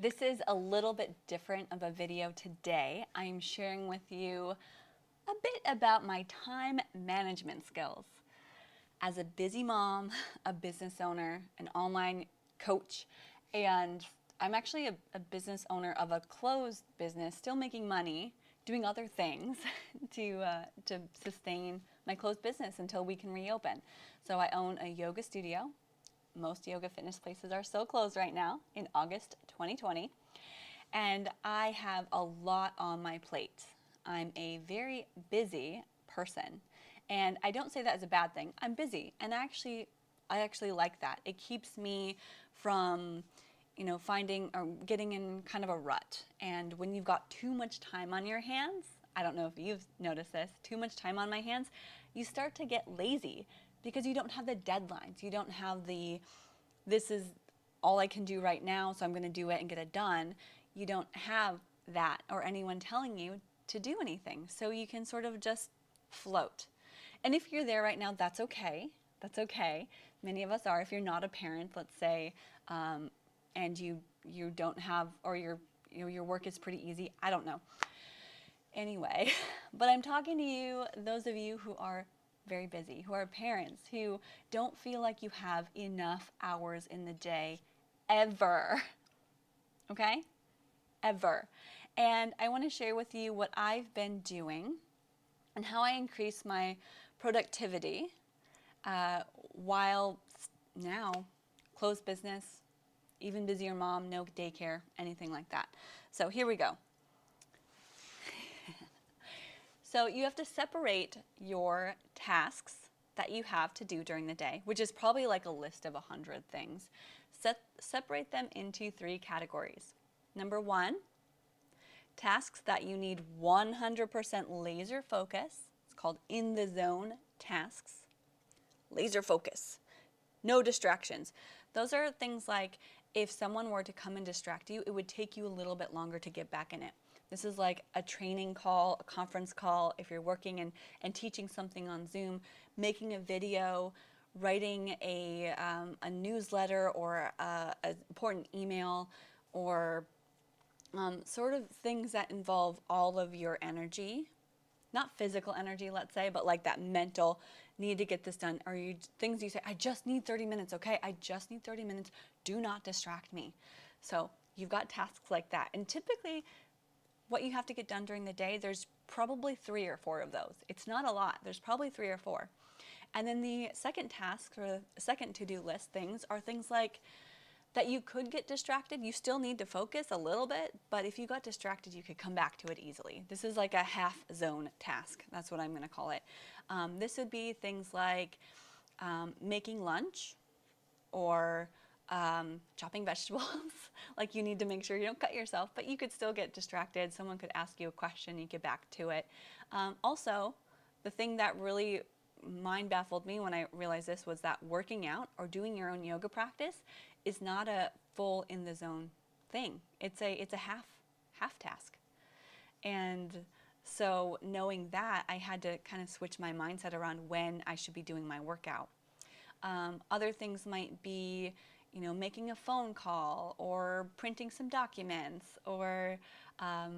This is a little bit different of a video today. I am sharing with you a bit about my time management skills. As a busy mom, a business owner, an online coach, and I'm actually a business owner of a closed business, still making money, doing other things to sustain my closed business until we can reopen. So I own a yoga studio. Most yoga fitness places are still closed right now in August 2020. And I have a lot on my plate. I'm a very busy person. And I don't say that as a bad thing. I'm busy. And I actually like that. It keeps me from, finding or getting in kind of a rut. And when you've got too much time on your hands, I don't know if you've noticed this, too much time on my hands, you start to get lazy because you don't have the deadlines. You don't have this is all I can do right now, so I'm going to do it and get it done. You don't have that or anyone telling you to do anything. So you can sort of just float. And if you're there right now, that's okay. That's okay. Many of us are. If you're not a parent, let's say, and you don't have, or your work is pretty easy. I don't know. Anyway, but I'm talking to you, those of you who are very busy, who are parents, who don't feel like you have enough hours in the day ever. Okay? Ever. And I want to share with you what I've been doing and how I increase my productivity while now closed business, even busier mom, no daycare, anything like that. So here we go. So you have to separate your tasks that you have to do during the day, which is probably like a list of 100 things. Separate them into 3 categories. Number 1, tasks that you need 100% laser focus. It's called in the zone tasks. Laser focus. No distractions. Those are things like if someone were to come and distract you, it would take you a little bit longer to get back in it. This is like a training call, a conference call, if you're working and teaching something on Zoom, making a video, writing a newsletter or an important email, or sort of things that involve all of your energy. Not physical energy, let's say, but like that mental need to get this done. Or you things you say, I just need 30 minutes, okay? I just need 30 minutes. Do not distract me. So you've got tasks like that. And typically what you have to get done during the day, there's probably 3 or 4 of those. It's not a lot. There's probably 3 or 4. And then the second task or the second to-do list things are things like that you could get distracted. You still need to focus a little bit, but if you got distracted, you could come back to it easily. This is like a half zone task. That's what I'm going to call it. This would be things like making lunch or chopping vegetables. Like you need to make sure you don't cut yourself, but you could still get distracted. Someone could ask you a question, you get back to it. Also, the thing that really mind baffled me when I realized this was that working out or doing your own yoga practice is not a full in the zone thing. It's a half task. And so knowing that, I had to kind of switch my mindset around when I should be doing my workout. Other things might be, making a phone call or printing some documents or I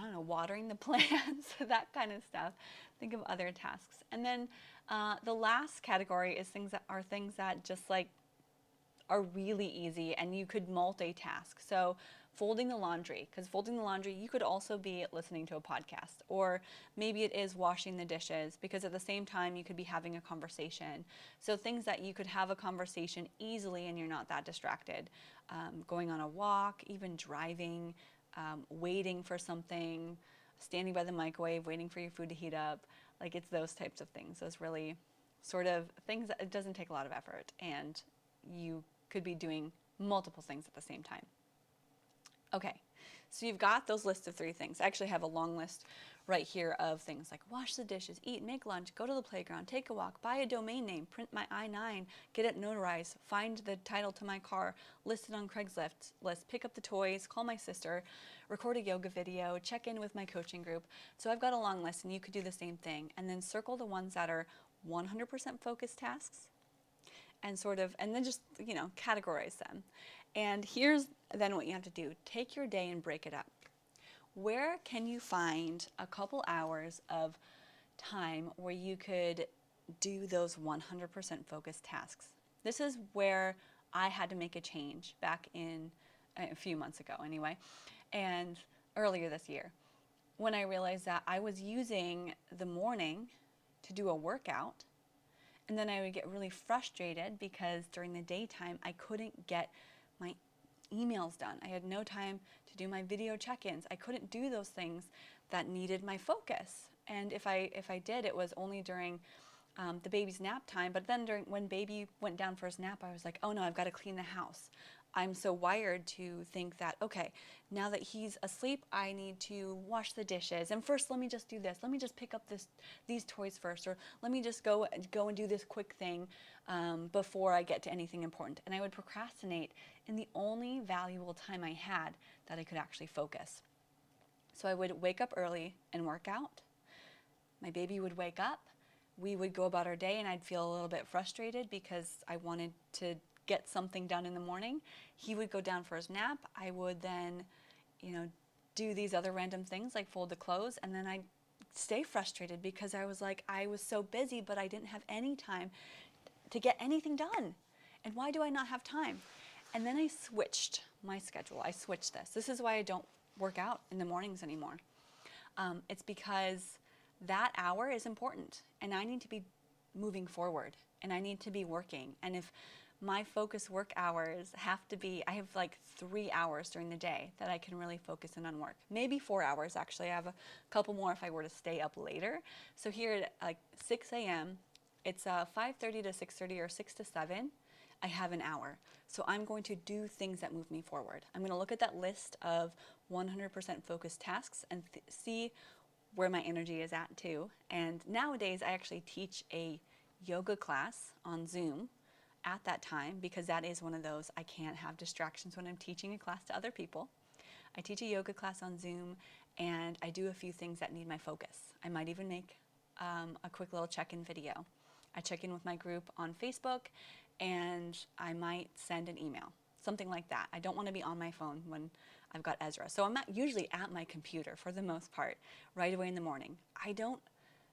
don't know, watering the plants, that kind of stuff. Think of other tasks. And then the last category is things that just like are really easy and you could multitask. So folding the laundry, because folding the laundry, you could also be listening to a podcast, or maybe it is washing the dishes, because at the same time you could be having a conversation. So things that you could have a conversation easily and you're not that distracted. Going on a walk, even driving, waiting for something, standing by the microwave, waiting for your food to heat up. Like it's those types of things, those really sort of things that it doesn't take a lot of effort and you could be doing multiple things at the same time. Okay, so you've got those lists of 3 things. I actually have a long list right here of things like wash the dishes, eat, make lunch, go to the playground, take a walk, buy a domain name, print my I-9, get it notarized, find the title to my car, list it on Craigslist, pick up the toys, call my sister, record a yoga video, check in with my coaching group. So I've got a long list and you could do the same thing. And then circle the ones that are 100% focused tasks and and then just, categorize them. And here's then what you have to do. Take your day and break it up. Where can you find a couple hours of time where you could do those 100% focused tasks? This is where I had to make a change back in a few months ago anyway, and earlier this year, when I realized that I was using the morning to do a workout, and then I would get really frustrated because during the daytime I couldn't get my emails done. I had no time to do my video check-ins. I couldn't do those things that needed my focus. And if I did, it was only during the baby's nap time. But then when baby went down for his nap, I was like, oh no, I've got to clean the house. I'm so wired to think that, okay, now that he's asleep, I need to wash the dishes. And first, let me just do this. Let me just pick up these toys first, or let me just go and do this quick thing before I get to anything important. And I would procrastinate in the only valuable time I had that I could actually focus. So I would wake up early and work out. My baby would wake up. We would go about our day, and I'd feel a little bit frustrated because I wanted to get something done in the morning. He would go down for his nap. I would then, do these other random things like fold the clothes, and then I'd stay frustrated because I was like, I was so busy, but I didn't have any time to get anything done. And why do I not have time? And then I switched my schedule. I switched this. This is why I don't work out in the mornings anymore. It's because that hour is important, and I need to be moving forward, and I need to be working. And if my focus work hours have to be, I have like 3 hours during the day that I can really focus in on work. Maybe 4 hours, actually. I have a couple more if I were to stay up later. So here at like 6 a.m., it's 5:30 to 6:30 or 6 to 7. I have an hour. So I'm going to do things that move me forward. I'm going to look at that list of 100% focused tasks and see where my energy is at too. And nowadays I actually teach a yoga class on Zoom at that time, because that is one of those, I can't have distractions when I'm teaching a class to other people. I teach a yoga class on Zoom, and I do a few things that need my focus. I might even make a quick little check-in video. I check in with my group on Facebook, and I might send an email, something like that. I don't want to be on my phone when I've got Ezra. So I'm usually at my computer for the most part right away in the morning. I don't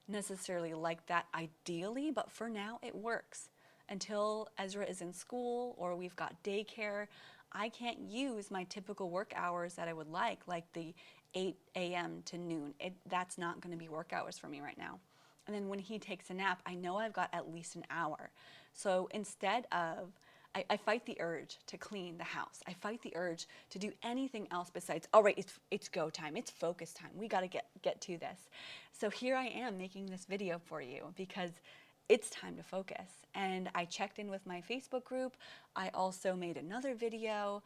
necessarily like that ideally, but for now it works. Until Ezra is in school or we've got daycare, I can't use my typical work hours that I would like the 8 a.m. to noon. That's not going to be work hours for me right now. And then when he takes a nap, I know I've got at least an hour. So instead of, I fight the urge to clean the house. I fight the urge to do anything else besides, all right, it's go time, it's focus time. We got to get to this. So here I am making this video for you because it's time to focus. And I checked in with my Facebook group. I also made another video.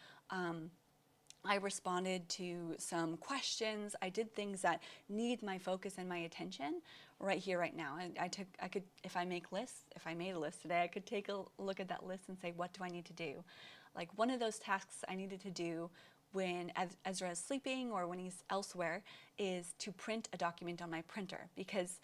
I responded to some questions. I did things that need my focus and my attention right here, right now. And I could, if I made a list today, I could take a look at that list and say, what do I need to do? Like one of those tasks I needed to do when Ezra is sleeping or when he's elsewhere is to print a document on my printer, because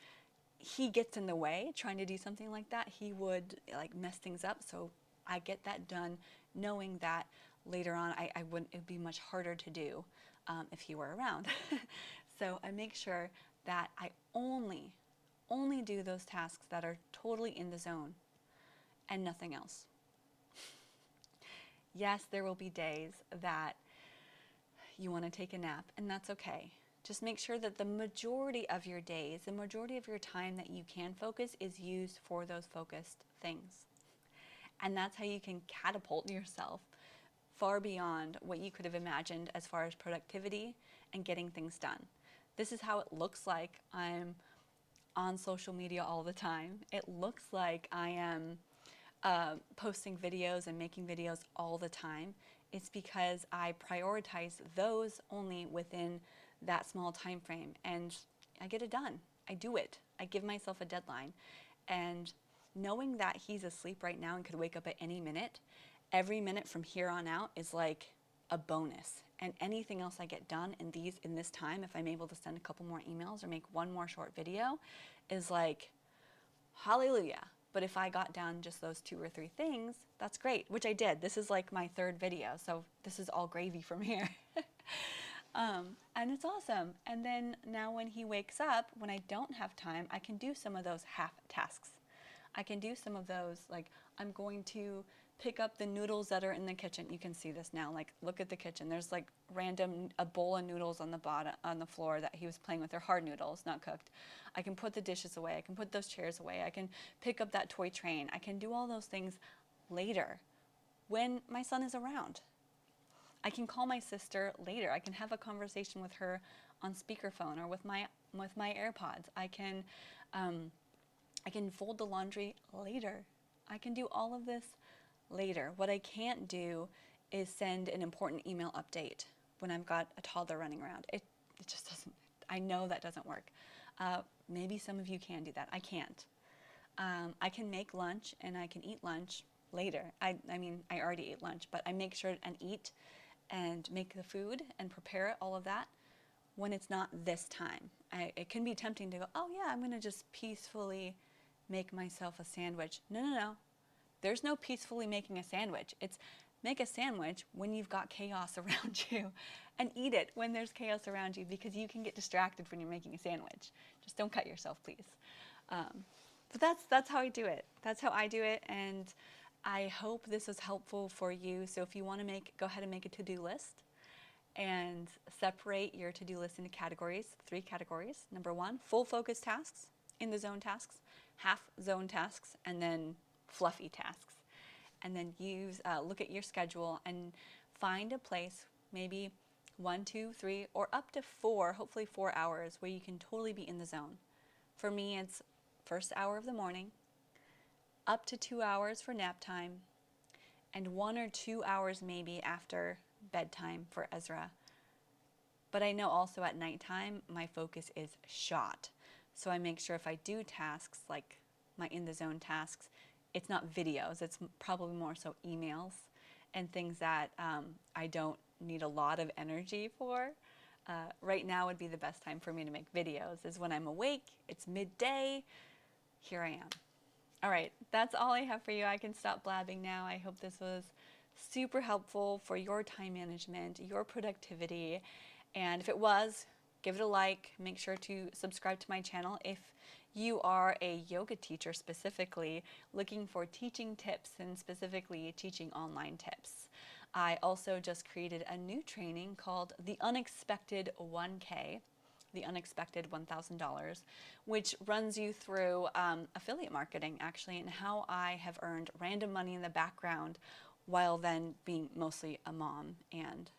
he gets in the way trying to do something like that. He would like mess things up. So I get that done knowing that later on I wouldn't, it'd be much harder to do if he were around. So I make sure that I only do those tasks that are totally in the zone and nothing else. Yes, there will be days that you want to take a nap, and that's okay. Just make sure that the majority of your days, the majority of your time that you can focus is used for those focused things. And that's how you can catapult yourself far beyond what you could have imagined as far as productivity and getting things done. This is how it looks like I'm on social media all the time. It looks like I am posting videos and making videos all the time. It's because I prioritize those only within that small time frame, and I get it done. I do it. I give myself a deadline. And knowing that he's asleep right now and could wake up at any minute, every minute from here on out is like a bonus. And anything else I get done in this time, if I'm able to send a couple more emails or make one more short video, is like, hallelujah. But if I got down just those 2 or 3 things, that's great, which I did. This is like my 3rd video, so this is all gravy from here. And it's awesome. And then now when he wakes up, when I don't have time, I can do some of those half tasks. I can do some of those, like I'm going to pick up the noodles that are in the kitchen. You can see this now, like look at the kitchen. There's like a bowl of noodles on the bottom, on the floor that he was playing with. They're hard noodles, not cooked. I can put the dishes away. I can put those chairs away. I can pick up that toy train. I can do all those things later when my son is around. I can call my sister later. I can have a conversation with her on speakerphone or with my AirPods. I can fold the laundry later. I can do all of this later. What I can't do is send an important email update when I've got a toddler running around. It just doesn't. I know that doesn't work. Maybe some of you can do that. I can't. I can make lunch and I can eat lunch later. I mean, I already ate lunch, but I make sure and eat and make the food and prepare it, all of that, when it's not this time. It can be tempting to go, oh yeah, I'm going to just peacefully make myself a sandwich. No, no, no. There's no peacefully making a sandwich. It's make a sandwich when you've got chaos around you, and eat it when there's chaos around you, because you can get distracted when you're making a sandwich. Just don't cut yourself, please. But that's how I do it. That's how I do it, and I hope this is helpful for you. So if you want to go ahead and make a to-do list and separate your to-do list into categories, 3 categories. Number 1, full focus tasks, in the zone tasks, half zone tasks, and then fluffy tasks. And then look at your schedule and find a place, maybe 1, 2, 3, or up to 4, hopefully 4 hours, where you can totally be in the zone. For me, it's first hour of the morning, up to 2 hours for nap time, and 1 or 2 hours maybe after bedtime for Ezra. But I know also at nighttime, my focus is shot. So I make sure if I do tasks, like my in the zone tasks, it's not videos, it's probably more so emails and things that I don't need a lot of energy for. Right now would be the best time for me to make videos, is when I'm awake, it's midday, here I am. All right, that's all I have for you. I can stop blabbing now. I hope this was super helpful for your time management, your productivity. And if it was, give it a like. Make sure to subscribe to my channel if you are a yoga teacher specifically looking for teaching tips, and specifically teaching online tips. I also just created a new training called The Unexpected 1K. The Unexpected $1,000, which runs you through affiliate marketing, actually, and how I have earned random money in the background while then being mostly a mom and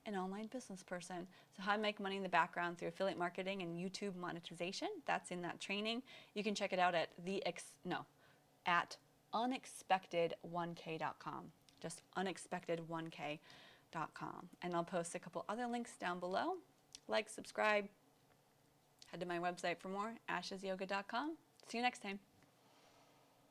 an online business person. So how I make money in the background through affiliate marketing and YouTube monetization, that's in that training. You can check it out at unexpected1k.com. Just unexpected1k.com. And I'll post a couple other links down below. Like, subscribe, head to my website for more, ashesyoga.com. See you next time.